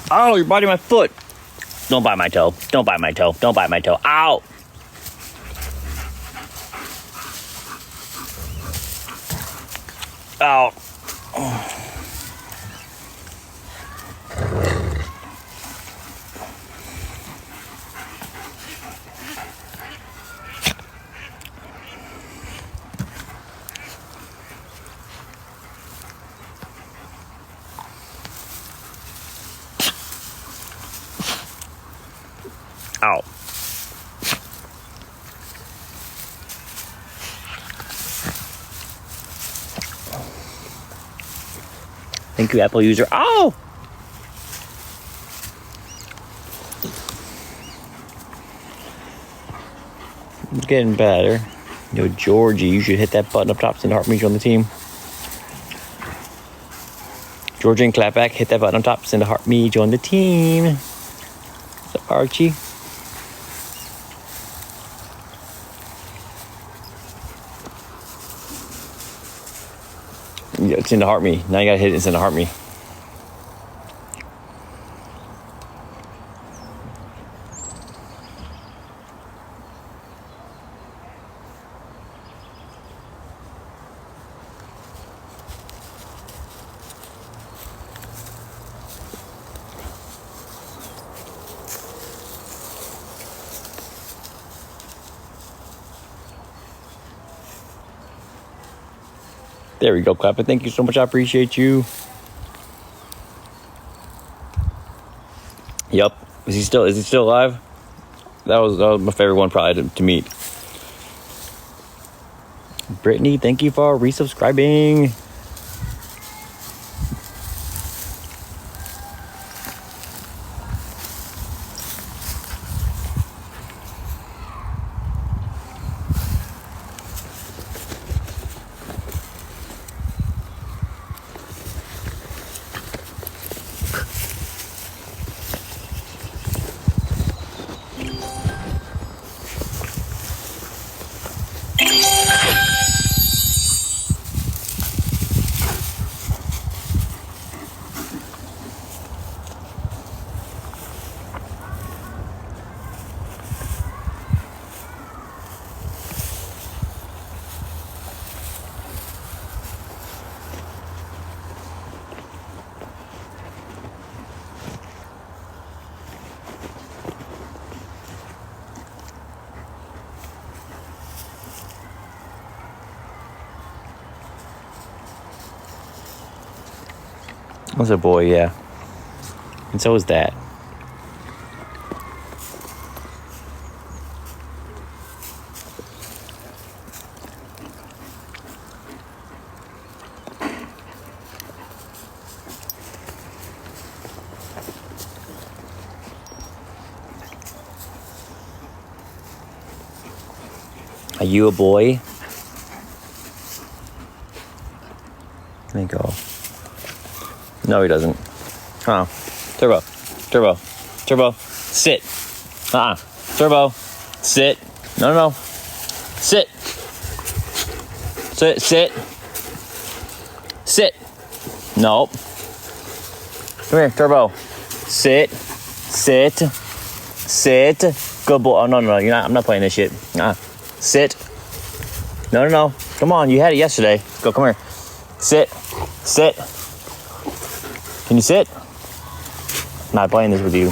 Oh, you're biting my foot. Don't bite my toe. Don't bite my toe. Don't bite my toe. Ow. Ow. Ow. Thank you, Apple user. Ow! It's getting better. Yo, Georgie, you should hit that button up top, send a heart me on the team. Georgie and Clapback, hit that button on top, send a heart me, join the team. What's up, Archie? Yeah, send a heart me. Now you gotta hit it and send a heart me. There we go, Clapper. Thank you so much. I appreciate you. Yep. Is he still alive? That was my favorite one probably to meet. Brittany, thank you for resubscribing. That's a boy, yeah. And so is that. Are you a boy? There you go. No, he doesn't. Turbo. Sit. Turbo. Sit. No. Sit. Sit. Nope. Come here, Turbo. Sit. Good boy. Oh, no. You're not. I'm not playing this shit. Sit. No. Come on. You had it yesterday. Go. Come here. Sit. Can you sit? I'm not playing this with you.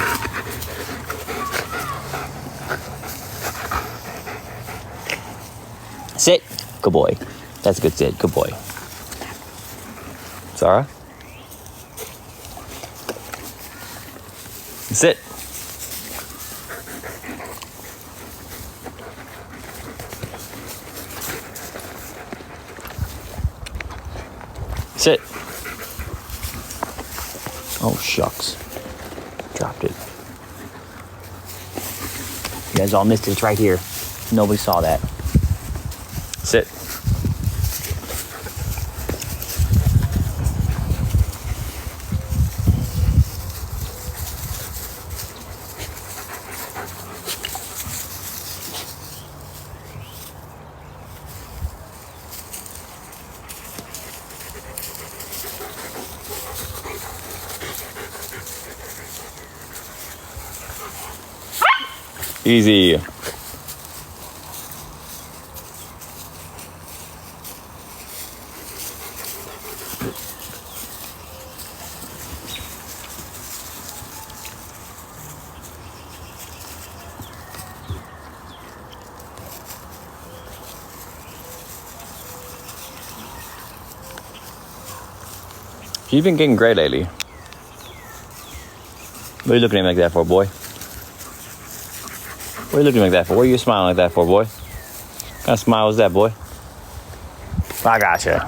Sit. Good boy. That's a good sit. Good boy. Sarah? Sit. Sit. Oh, shucks. Dropped it. You guys all missed it. It's right here. Nobody saw that. Sit. Easy. You've been getting great lately. What are you looking at me like that for, boy? What are you looking at me like that for? What are you smiling like that for, boy? What kind of smile was that, boy? I gotcha.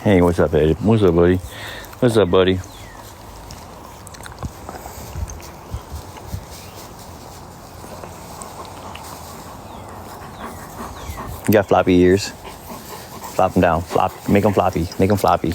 Hey, what's up, Eddie? What's up, buddy? What's up, buddy? You got floppy ears. Flop them down. Flop. Make them floppy. Make them floppy.